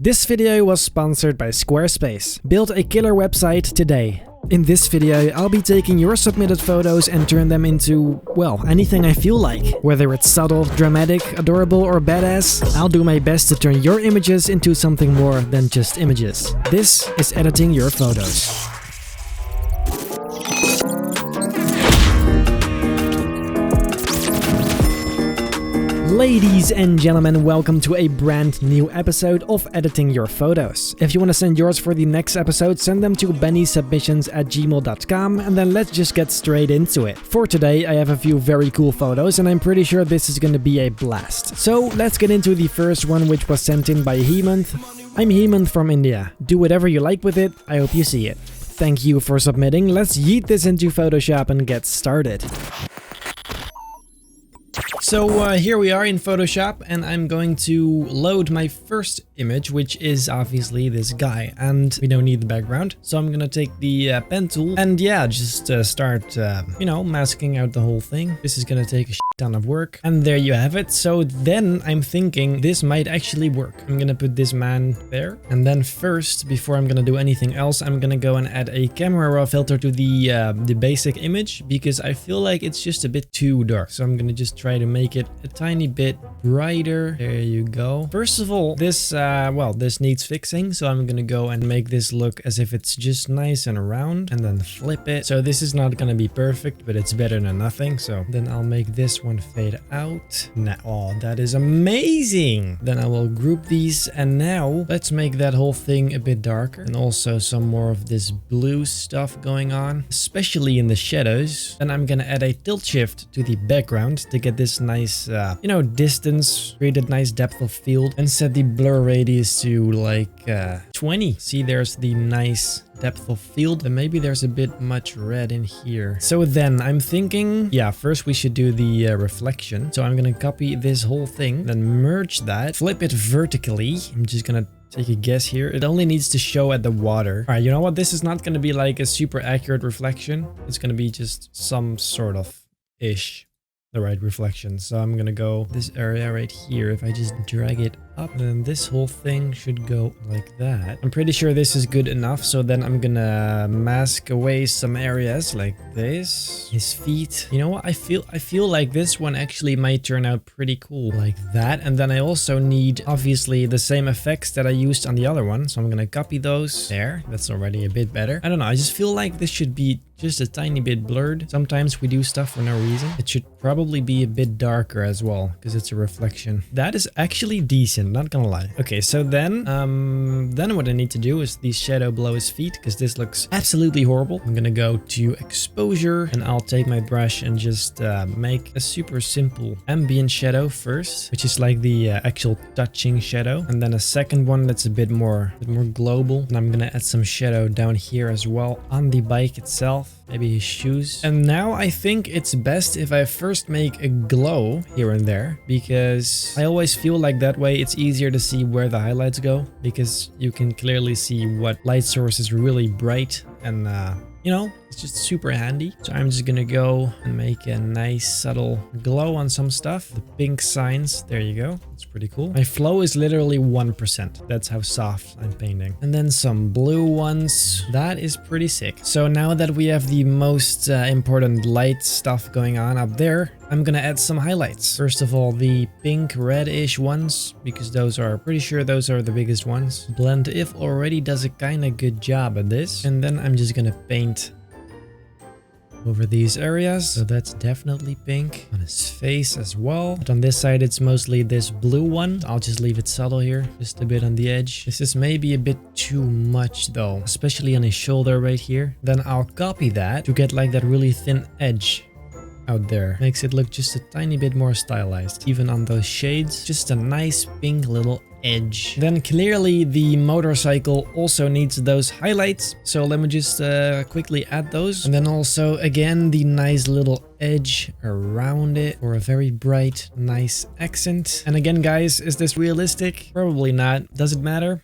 This video was sponsored by Squarespace. Build a killer website today. In this video, I'll be taking your submitted photos and turn them into, well, anything I feel like. Whether it's subtle, dramatic, adorable, or badass, I'll do my best to turn your images into something more than just images. This is editing your photos. Ladies and gentlemen, welcome to a brand new episode of Editing Your Photos. If you want to send yours for the next episode, send them to bennyssubmissions@gmail.com, and then let's just get straight into it. For today, I have a few very cool photos, and I'm pretty sure this is going to be a blast. So let's get into the first one, which was sent in by Hemant. I'm Hemant from India. Do whatever you like with it. I hope you see it. Thank you for submitting. Let's yeet this into Photoshop and get started. So here we are in Photoshop, and I'm going to load my first image, which is obviously this guy, and we don't need the background. So I'm gonna take the pen tool and yeah, just start, masking out the whole thing. This is gonna take a ton of work, and there you have it. So then I'm thinking this might actually work. I'm gonna put this man there, and then first, before I'm gonna do anything else, I'm gonna go and add a camera raw filter to the basic image, because I feel like it's just a bit too dark. So I'm gonna just try to make it a tiny bit brighter. There you go. First of all, this this needs fixing, so I'm gonna go and make this look as if it's just nice and round, and then flip it. So this is not gonna be perfect, but it's better than nothing. So then I'll make this one fade out. Now, oh, that is amazing. Then I will group these, and now let's make that whole thing a bit darker, and also some more of this blue stuff going on, especially in the shadows. Then I'm gonna add a tilt shift to the background to get this nice, distance, create a nice depth of field, and set the blur radius to like 20. See, there's the nice depth of field, and maybe there's a bit much red in here. So then I'm thinking, yeah, first we should do the reflection. So I'm gonna copy this whole thing, then merge that, flip it vertically. I'm just gonna take a guess here. It only needs to show at the water. All right, you know what? This is not gonna be like a super accurate reflection. It's gonna be just some sort of ish the right reflection. So I'm gonna go this area right here. If I just drag it up, then this whole thing should go like that. I'm pretty sure this is good enough. So then I'm gonna mask away some areas like this, his feet. You know what? I feel like this one actually might turn out pretty cool like that. And then I also need obviously the same effects that I used on the other one. So I'm gonna copy those there. That's already a bit better. I don't know. I just feel like this should be just a tiny bit blurred. Sometimes we do stuff for no reason. It should probably be a bit darker as well, because it's a reflection. That is actually decent, not gonna lie. Okay, so then what I need to do is the shadow below his feet, because this looks absolutely horrible. I'm gonna go to exposure, and I'll take my brush and just make a super simple ambient shadow first, which is like the actual touching shadow, and then a second one that's a bit more global. And I'm gonna add some shadow down here as well on the bike itself. Maybe his shoes. And now I think it's best if I first make a glow here and there, because I always feel like that way it's easier to see where the highlights go, because you can clearly see what light source is really bright, and it's just super handy. So I'm just gonna go and make a nice subtle glow on some stuff. The pink signs, there you go. It's pretty cool. My flow is literally 1%. That's how soft I'm painting. And then some blue ones. That is pretty sick. So now that we have the most important light stuff going on up there, I'm gonna add some highlights. First of all, the pink reddish ones, because those are pretty sure those are the biggest ones. Blend If already does a kind of good job at this. And then I'm just gonna paint over these areas. So that's definitely pink. On his face as well. But on this side, it's mostly this blue one. I'll just leave it subtle here, just a bit on the edge. This is maybe a bit too much though, especially on his shoulder right here. Then I'll copy that to get like that really thin edge out there. Makes it look just a tiny bit more stylized. Even on those shades, just a nice pink little edge. Then clearly the motorcycle also needs those highlights. So let me just quickly add those. And then also again, the nice little edge around it for a very bright, nice accent. And again, guys, is this realistic? Probably not. Does it matter?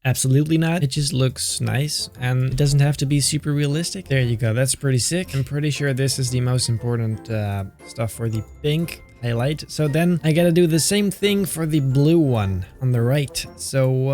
Absolutely not. It just looks nice and it doesn't have to be super realistic. There you go. That's pretty sick. I'm pretty sure this is the most important stuff for the pink. highlight. So then I gotta do the same thing for the blue one on the right. So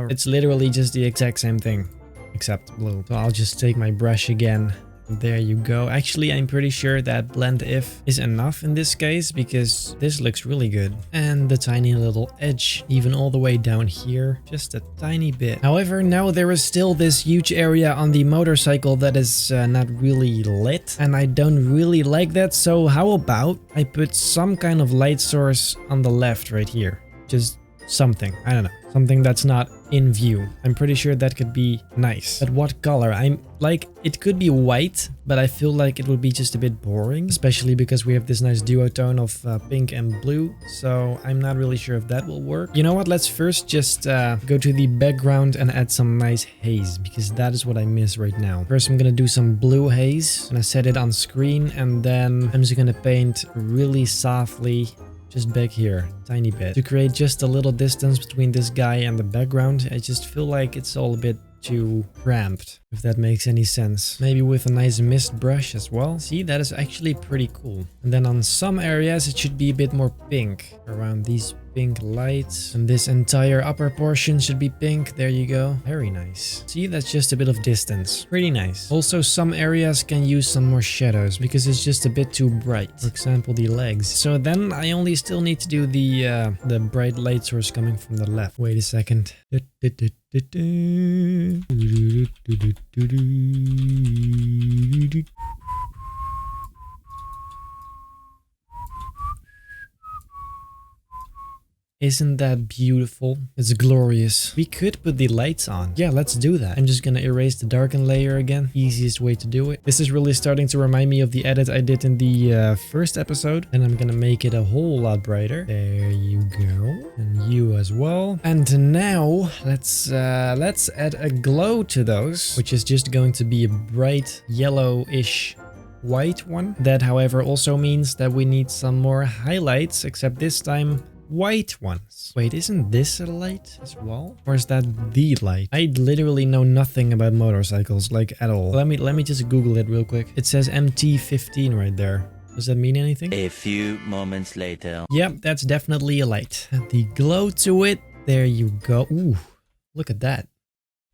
it's literally just the exact same thing, except blue. So I'll just take my brush again. There you go. Actually, I'm pretty sure that blend if is enough in this case because this looks really good. And the tiny little edge, even all the way down here, just a tiny bit. However, now there is still this huge area on the motorcycle that is not really lit. And I don't really like that. So how about I put some kind of light source on the left right here? Just something. I don't know. Something that's not in view. I'm pretty sure that could be nice. But what color? I'm like, it could be white, but I feel like it would be just a bit boring, especially because we have this nice duotone of pink and blue. So I'm not really sure if that will work. You know what? Let's first just go to the background and add some nice haze, because that is what I miss right now. First, I'm gonna do some blue haze. I'm gonna set it on screen, and then I'm just gonna paint really softly just back here, tiny bit, to create just a little distance between this guy and the background. I just feel like it's all a bit too cramped, if that makes any sense. Maybe with a nice mist brush as well. See, that is actually pretty cool. And then on some areas it should be a bit more pink, around these pink lights, and this entire upper portion should be pink. There you go. Very nice. See, that's just a bit of distance. Pretty nice. Also, some areas can use some more shadows because it's just a bit too bright. For example, the legs. So then I only still need to do the bright light source coming from the left. Wait a second. Isn't that beautiful? It's glorious. We could put the lights on. Yeah, let's do that. I'm just gonna erase the darken layer again. Easiest way to do it. This is really starting to remind me of the edit I did in the first episode. And I'm gonna make it a whole lot brighter. There you go. And you as well. And now let's add a glow to those, which is just going to be a bright yellowish white one. That, however, also means that we need some more highlights, except this time white ones. Wait, isn't this a light as well? Or is that the light? I literally know nothing about motorcycles, like at all. Let me just Google it real quick. It says MT15 right there. Does that mean anything? A few moments later. Yep, that's definitely a light. Add the glow to it. There you go. Ooh, look at that.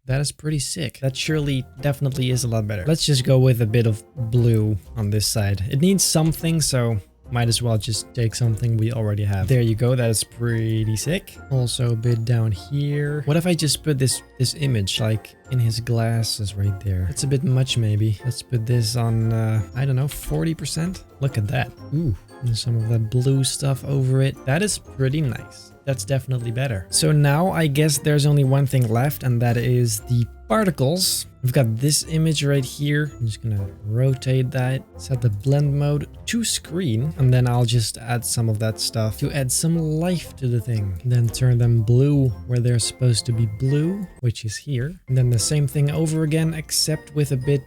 That is pretty sick. That surely definitely is a lot better. Let's just go with a bit of blue on this side. It needs something, so might as well just take something we already have. There you go. That is pretty sick. Also a bit down here. What if I just put this image like in his glasses right there? It's a bit much maybe. Let's put this on, I don't know, 40%. Look at that. Ooh, and some of that blue stuff over it. That is pretty nice. That's definitely better. So now I guess there's only one thing left, and that is the particles. We've got this image right here. I'm just gonna rotate that, set the blend mode to screen, and then I'll just add some of that stuff to add some life to the thing. Then turn them blue where they're supposed to be blue, which is here. And then the same thing over again, except with a bit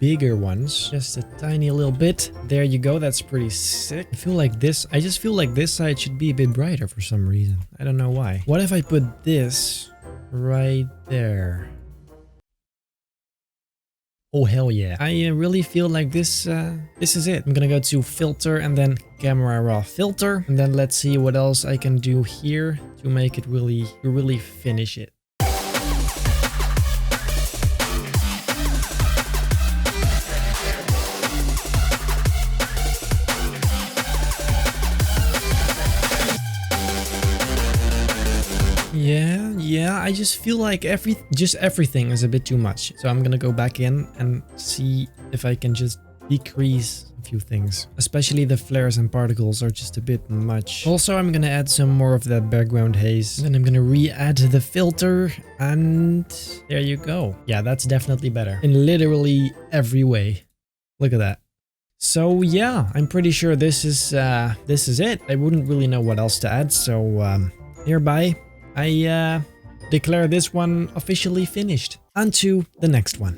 bigger ones, just a tiny little bit. There you go. That's pretty sick. I just feel like this side should be a bit brighter for some reason. I don't know why. What if I put this right there? Oh, hell yeah. I really feel like this is it. I'm gonna go to filter and then camera raw filter. And then let's see what else I can do here to make it really finish it. Yeah, I just feel like everything is a bit too much. So I'm gonna go back in and see if I can just decrease a few things. Especially the flares and particles are just a bit much. Also, I'm gonna add some more of that background haze. Then I'm gonna re-add the filter, and there you go. Yeah, that's definitely better in literally every way. Look at that. So yeah, I'm pretty sure this is it. I wouldn't really know what else to add. So hereby I declare this one officially finished. On to the next one.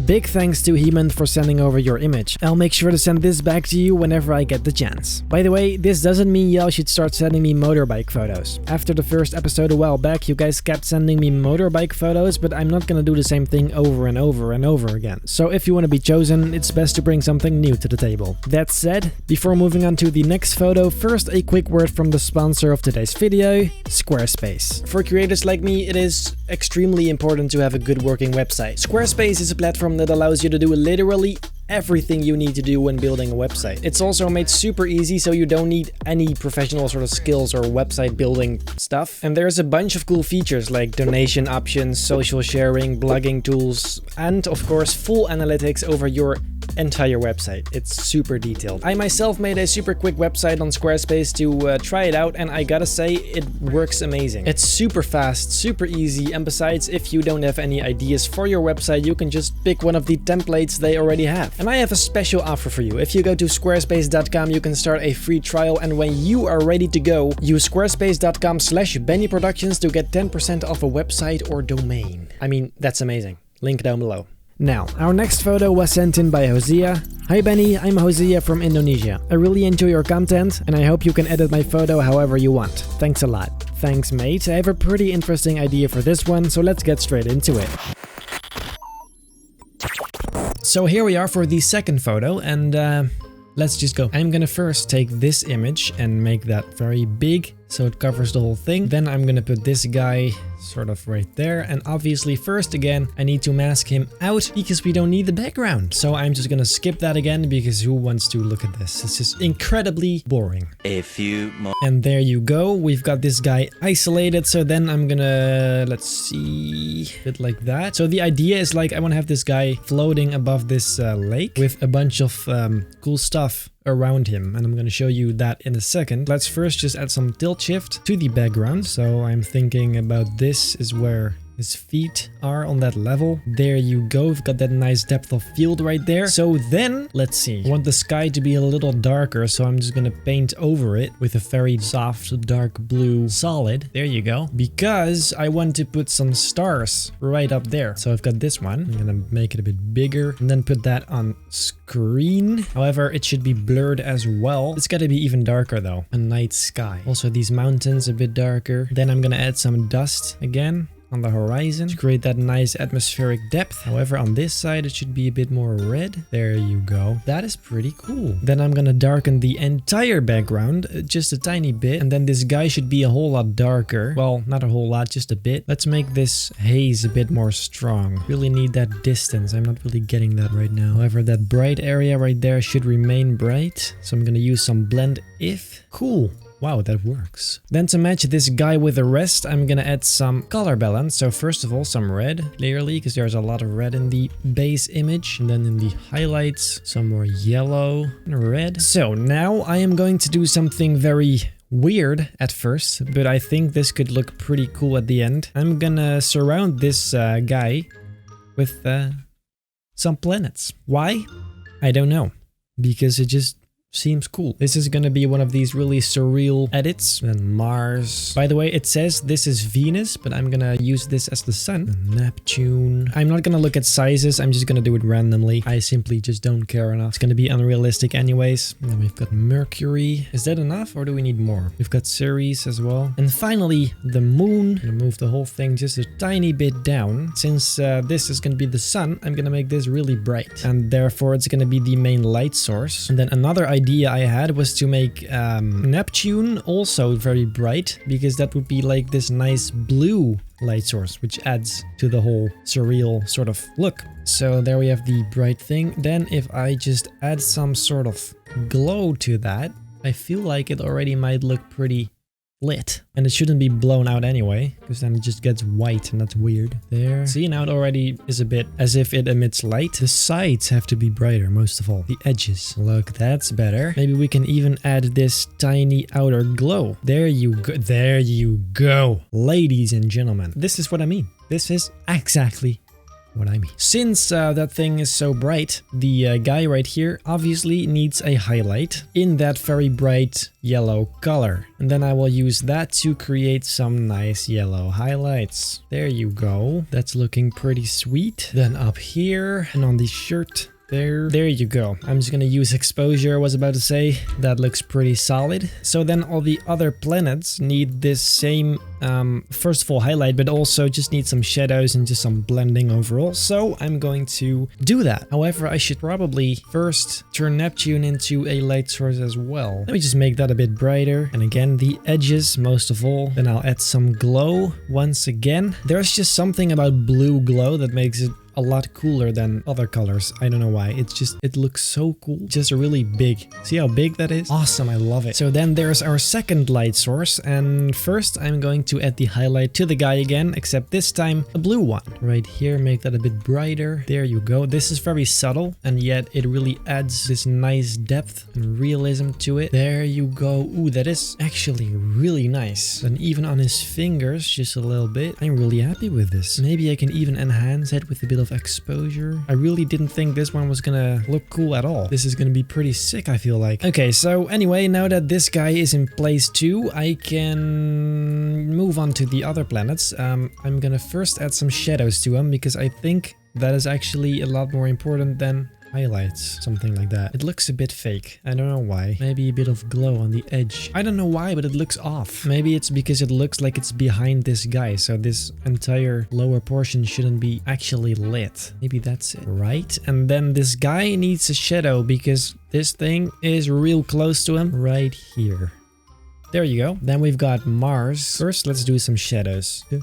Big thanks to Heman for sending over your image. I'll make sure to send this back to you whenever I get the chance. By the way, this doesn't mean y'all should start sending me motorbike photos. After the first episode a while back, you guys kept sending me motorbike photos, but I'm not gonna do the same thing over and over and over again. So if you want to be chosen, it's best to bring something new to the table. That said, before moving on to the next photo, first a quick word from the sponsor of today's video, Squarespace. For creators like me, it is extremely important to have a good working website. Squarespace is a platform that allows you to do literally everything you need to do when building a website. It's also made super easy, so you don't need any professional sort of skills or website building stuff. And there's a bunch of cool features like donation options, social sharing, blogging tools, and of course full analytics over your entire website. It's super detailed. I myself made a super quick website on Squarespace to try it out, and I gotta say it works amazing. It's super fast, super easy, and besides, if you don't have any ideas for your website, you can just pick one of the templates they already have. And I have a special offer for you. If you go to squarespace.com, you can start a free trial, and when you are ready to go, use squarespace.com/bennyproductions to get 10% off a website or domain. I mean, that's amazing. Link down below. Now, our next photo was sent in by Hosea. Hi Benny, I'm Hosea from Indonesia. I really enjoy your content, and I hope you can edit my photo however you want. Thanks a lot. Thanks mate, I have a pretty interesting idea for this one, so let's get straight into it. So here we are for the second photo, and let's just go. I'm gonna first take this image and make that very big so it covers the whole thing. Then I'm gonna put this guy sort of right there, and obviously first again I need to mask him out because we don't need the background. So I'm just gonna skip that again because who wants to look at this? It's just incredibly boring. A few more. And there you go, we've got this guy isolated. So then I'm gonna, let's see, bit like that. So the idea is like I want to have this guy floating above this lake with a bunch of cool stuff around him, and I'm going to show you that in a second. Let's first just add some tilt shift to the background. So I'm thinking about this is where his feet are on that level. There you go, we've got that nice depth of field right there. So then, let's see, I want the sky to be a little darker, so I'm just gonna paint over it with a very soft dark blue solid. There you go, because I want to put some stars right up there. So I've got this one, I'm gonna make it a bit bigger and then put that on screen. However, it should be blurred as well. It's gotta be even darker though. A night sky. Also these mountains a bit darker. Then I'm gonna add some dust again on the horizon to create that nice atmospheric depth. However, on this side it should be a bit more red. There you go. That is pretty cool. Then I'm gonna darken the entire background just a tiny bit, and then this guy should be a whole lot darker. Well, not a whole lot, just a bit. Let's make this haze a bit more strong. Really need that distance. I'm not really getting that right now. However, that bright area right there should remain bright, so I'm gonna use some blend if. Cool. Wow, that works. Then to match this guy with the rest, I'm gonna add some color balance. So first of all, some red, clearly, because there's a lot of red in the base image. And then in the highlights, some more yellow and red. So now I am going to do something very weird at first, but I think this could look pretty cool at the end. I'm gonna surround this guy with some planets. Why? I don't know. Because it just seems cool. This is gonna be one of these really surreal edits. And Mars. By the way, it says this is Venus, but I'm gonna use this as the sun. And Neptune. I'm not gonna look at sizes. I'm just gonna do it randomly. I simply just don't care enough. It's gonna be unrealistic anyways. And then we've got Mercury. Is that enough or do we need more? We've got Ceres as well. And finally, the moon. I'm gonna move the whole thing just a tiny bit down. Since this is gonna be the sun, I'm gonna make this really bright. And therefore, it's gonna be the main light source. And then another idea I had was to make Neptune also very bright, because that would be like this nice blue light source, which adds to the whole surreal sort of look. So there we have the bright thing. Then if I just add some sort of glow to that, I feel like it already might look pretty lit. And it shouldn't be blown out anyway, because then it just gets white and that's weird. There. See, now it already is a bit as if it emits light. The sides have to be brighter, most of all. The edges. Look, that's better. Maybe we can even add this tiny outer glow. There you go. There you go. Ladies and gentlemen, this is what I mean. This is exactly what I mean. Since that thing is so bright, the guy right here obviously needs a highlight in that very bright yellow color. And then I will use that to create some nice yellow highlights. There you go. That's looking pretty sweet. Then up here and on the shirt, there you go. I'm just gonna use exposure, I was about to say. That looks pretty solid. So then all the other planets need this same, first of all, highlight, but also just need some shadows and just some blending overall. So I'm going to do that. However, I should probably first turn Neptune into a light source as well. Let me just make that a bit brighter. And again, the edges most of all. Then I'll add some glow once again. There's just something about blue glow that makes it a lot cooler than other colors. I don't know why. It looks so cool. Just really big. See how big that is? Awesome. I love it. So then there's our second light source. And first I'm going to add the highlight to the guy again, except this time a blue one. Right here, make that a bit brighter. There you go. This is very subtle and yet it really adds this nice depth and realism to it. There you go. Ooh, that is actually really nice. And even on his fingers, just a little bit. I'm really happy with this. Maybe I can even enhance it with a bit of exposure. I really didn't think this one was gonna look cool at all. This is gonna be pretty sick, I feel like. Okay, so anyway, now that this guy is in place too, I can move on to the other planets. I'm gonna first add some shadows to them because I think that is actually a lot more important than highlights, something like that. It looks a bit fake. I don't know why. Maybe a bit of glow on the edge. I don't know why, but it looks off. Maybe it's because it looks like it's behind this guy, so this entire lower portion shouldn't be actually lit. Maybe that's it, right? And then this guy needs a shadow because this thing is real close to him right here. There you go. Then we've got Mars. First, let's do some shadows. Then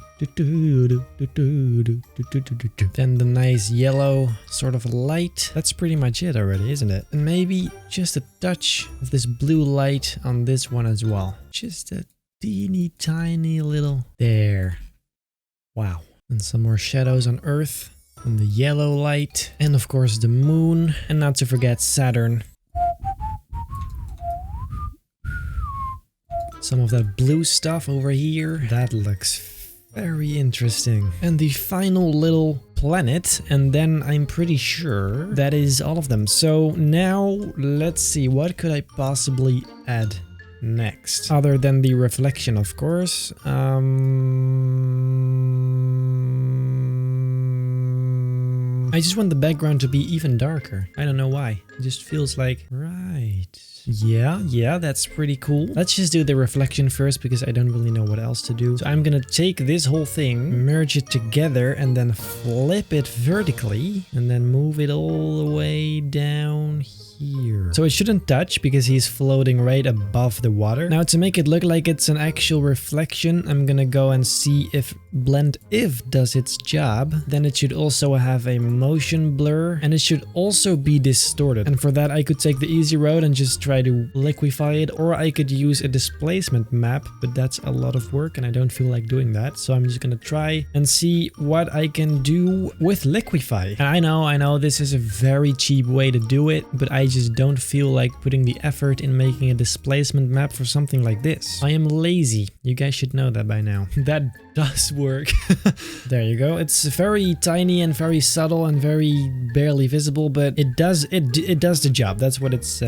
the nice yellow sort of light. That's pretty much it already, isn't it? And maybe just a touch of this blue light on this one as well. Just a teeny tiny little... There. Wow. And some more shadows on Earth. And the yellow light. And of course the moon. And not to forget Saturn. Some of that blue stuff over here. That looks very interesting. And the final little planet, and then I'm pretty sure that is all of them. So now let's see, what could I possibly add next? Other than the reflection, of course. I just want the background to be even darker. I don't know why. It just feels like, right. Yeah, that's pretty cool. Let's just do the reflection first because I don't really know what else to do. So I'm gonna take this whole thing, merge it together, and then flip it vertically, and then move it all the way down here. So it shouldn't touch because he's floating right above the water. Now to make it look like it's an actual reflection, I'm gonna go and see if Blend If does its job. Then it should also have a motion blur, and it should also be distorted. And for that I could take the easy road and just try to liquefy it, or I could use a displacement map, but that's a lot of work and I don't feel like doing that. So I'm just gonna try and see what I can do with liquefy. And I know this is a very cheap way to do it, but I just don't feel like putting the effort in making a displacement map for something like this. I am lazy. You guys should know that by now. That does work. There you go. It's very tiny and very subtle and very barely visible, but it does the job. That's what it's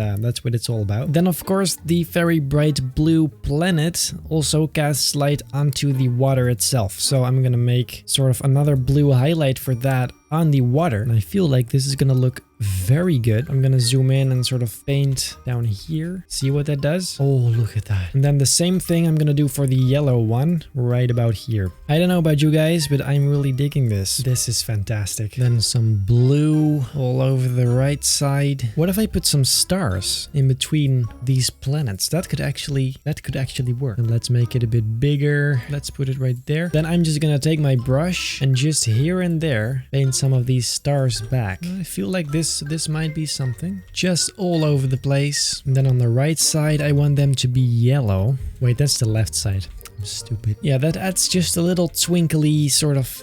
all about. Then of course the very bright blue planet also casts light onto the water itself. So I'm gonna make sort of another blue highlight for that on the water, and I feel like this is gonna look very good. I'm gonna zoom in and sort of paint down here. See what that does? Oh, look at that. And then the same thing I'm gonna do for the yellow one right about here. I don't know about you guys, but I'm really digging this. This is fantastic. Then some blue all over the right side. What if I put some stars in between these planets? That could actually work. And let's make it a bit bigger. Let's put it right there. Then I'm just gonna take my brush and just here and there paint some of these stars back. I feel like this might be something. Just all over the place. And then on the right side, I want them to be yellow. Wait, that's the left side. I'm stupid. Yeah, that adds just a little twinkly sort of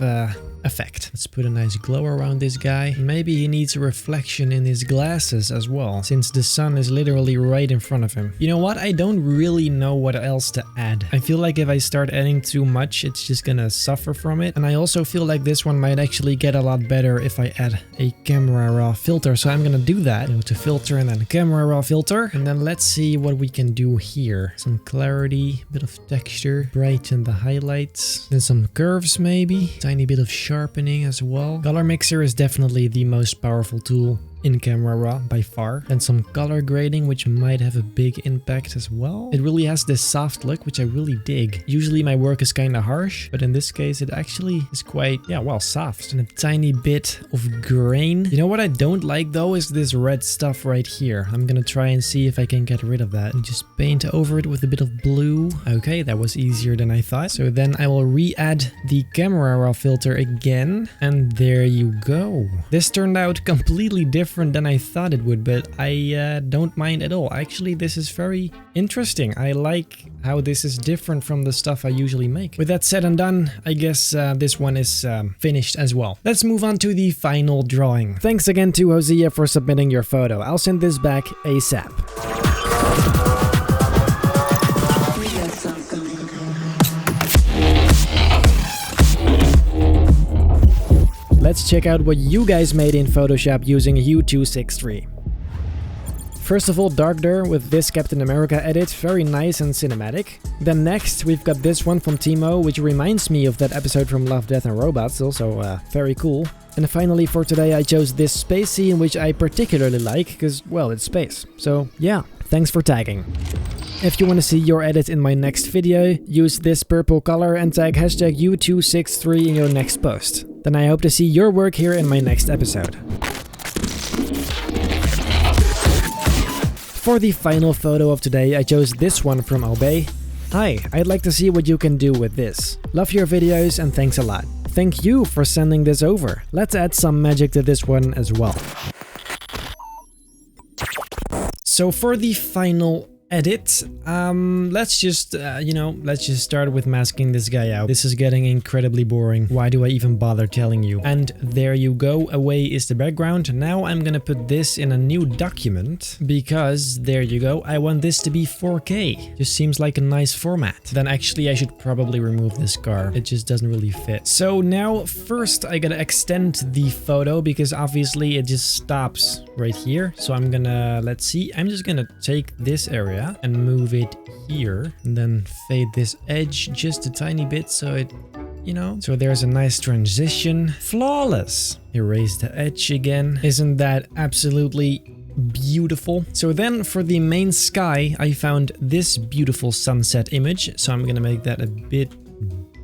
effect. Let's put a nice glow around this guy. Maybe he needs a reflection in his glasses as well, since the sun is literally right in front of him. You know what? I don't really know what else to add. I feel like if I start adding too much, it's just gonna suffer from it. And I also feel like this one might actually get a lot better if I add a camera raw filter. So I'm gonna do that. Go to filter and then camera raw filter. And then let's see what we can do here. Some clarity, bit of texture, brighten the highlights, then some curves maybe, tiny bit of sharpening as well. Color mixer is definitely the most powerful tool in Camera Raw by far. And some color grading, which might have a big impact as well. It really has this soft look, which I really dig. Usually my work is kind of harsh, but in this case it actually is quite, yeah, well, soft. And a tiny bit of grain. You know what I don't like though is this red stuff right here. I'm gonna try and see if I can get rid of that. And just paint over it with a bit of blue. Okay, that was easier than I thought. So then I will re-add the Camera Raw filter again. And there you go. This turned out completely different than I thought it would, but I don't mind at all. Actually, this is very interesting. I like how this is different from the stuff I usually make. With that said and done, I guess this one is finished as well. Let's move on to the final drawing. Thanks again to Hosea for submitting your photo. I'll send this back ASAP. Let's check out what you guys made in Photoshop using U263. First of all, Dark Dur with this Captain America edit, very nice and cinematic. Then next, we've got this one from Timo, which reminds me of that episode from Love, Death and Robots, also very cool. And finally for today, I chose this space scene, which I particularly like, because, well, it's space. So yeah, thanks for tagging. If you want to see your edit in my next video, use this purple color and tag hashtag U263 in your next post. Then I hope to see your work here in my next episode. For the final photo of today, I chose this one from Obey. Hi, I'd like to see what you can do with this. Love your videos and thanks a lot. Thank you for sending this over. Let's add some magic to this one as well. So for the final edit, let's just start with masking this guy out. This is getting incredibly boring. Why do I even bother telling you? And there you go, away is the background. Now I'm gonna put this in a new document because there you go, I want this to be 4K. Just seems like a nice format. Then actually I should probably remove this car. It just doesn't really fit. So now first I gotta extend the photo because obviously it just stops right here. So I'm gonna, let's see, I'm just gonna take this area and move it here and then fade this edge just a tiny bit so it, so there's a nice transition. Flawless. Erase the edge again. Isn't that absolutely beautiful? So then for the main sky, I found this beautiful sunset image. So I'm gonna make that a bit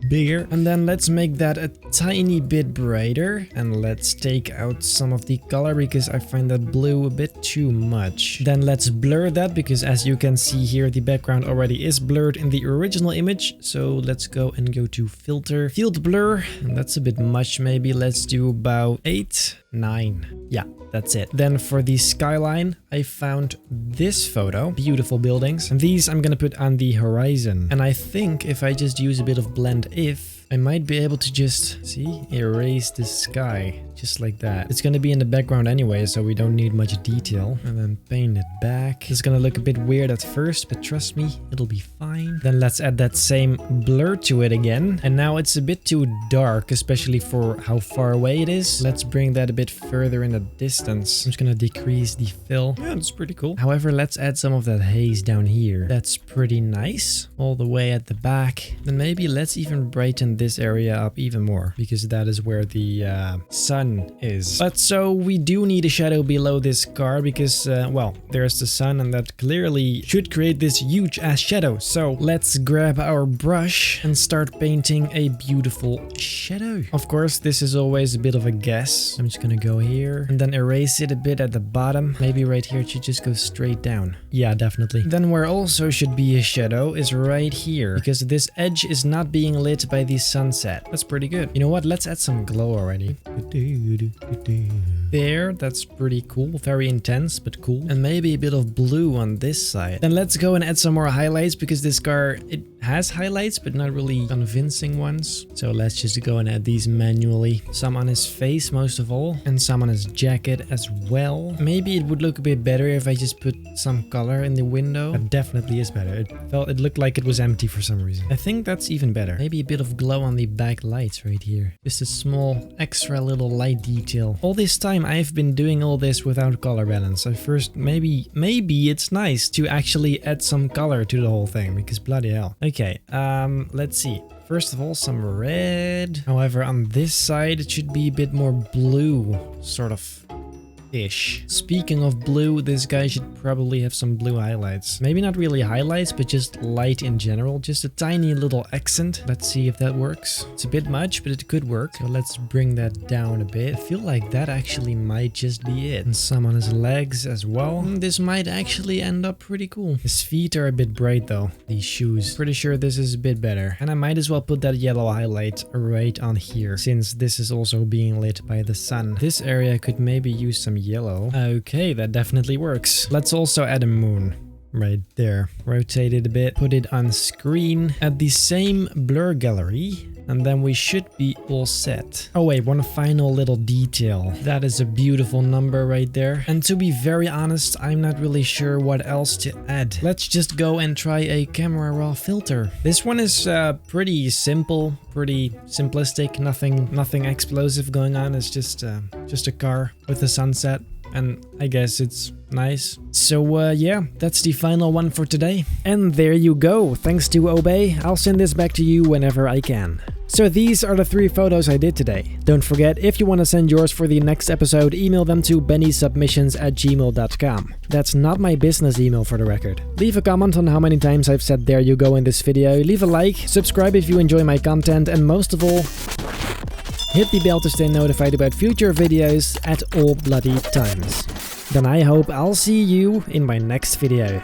bigger, and then let's make that a tiny bit brighter, and let's take out some of the color because I find that blue a bit too much. Then let's blur that because as you can see here, the background already is blurred in the original image. So let's go to filter, field blur, and that's a bit much. Maybe let's do about 8, 9. Yeah, that's it. Then for the skyline, I found this photo, beautiful buildings, and these I'm gonna put on the horizon. And I think if I just use a bit of blend if, I might be able to just, see, erase the sky, just like that. It's gonna be in the background anyway, so we don't need much detail. And then paint it back. It's gonna look a bit weird at first, but trust me, it'll be fine. Then let's add that same blur to it again. And now it's a bit too dark, especially for how far away it is. Let's bring that a bit further in the distance. I'm just gonna decrease the fill. Yeah, that's pretty cool. However, let's add some of that haze down here. That's pretty nice. All the way at the back. Then maybe let's even brighten this area up even more, because that is where the sun is. But so we do need a shadow below this car because, well, there's the sun and that clearly should create this huge ass shadow. So let's grab our brush and start painting a beautiful shadow. Of course, this is always a bit of a guess. I'm just gonna go here and then erase it a bit at the bottom. Maybe right here it should just go straight down. Yeah, definitely. Then where also should be a shadow is right here, because this edge is not being lit by the sunset. That's pretty good. You know what? Let's add some glow already. There, that's pretty cool. Very intense, but cool. And maybe a bit of blue on this side. Then let's go and add some more highlights because this car, has highlights, but not really convincing ones. So let's just go and add these manually. Some on his face most of all, and some on his jacket as well. Maybe it would look a bit better if I just put some color in the window. That definitely is better. It looked like it was empty for some reason. I think that's even better. Maybe a bit of glow on the back lights right here. Just a small extra little light detail. All this time I've been doing all this without color balance. I first maybe it's nice to actually add some color to the whole thing, because bloody hell. Okay, let's see. First of all, some red. However, on this side, it should be a bit more blue, sort of ish. Speaking of blue, this guy should probably have some blue highlights. Maybe not really highlights, but just light in general. Just a tiny little accent. Let's see if that works. It's a bit much, but it could work. So let's bring that down a bit. I feel like that actually might just be it. And some on his legs as well. This might actually end up pretty cool. His feet are a bit bright though, these shoes. Pretty sure this is a bit better. And I might as well put that yellow highlight right on here, since this is also being lit by the sun. This area could maybe use some yellow. Okay, that definitely works. Let's also add a moon right there. Rotate it a bit, put it on screen at the same blur gallery, and then we should be all set. Oh wait, one final little detail. That is a beautiful number right there. And to be very honest, I'm not really sure what else to add. Let's just go and try a camera raw filter. This one is pretty simple, pretty simplistic, nothing explosive going on. It's just a car with a sunset. And I guess it's nice. So yeah, that's the final one for today. And there you go. Thanks to Obey. I'll send this back to you whenever I can. So these are the 3 photos I did today. Don't forget, if you want to send yours for the next episode, email them to bennyssubmissions@gmail.com. That's not my business email, for the record. Leave a comment on how many times I've said "there you go" in this video. Leave a like, subscribe if you enjoy my content, and most of all, hit the bell to stay notified about future videos at all bloody times. Then I hope I'll see you in my next video.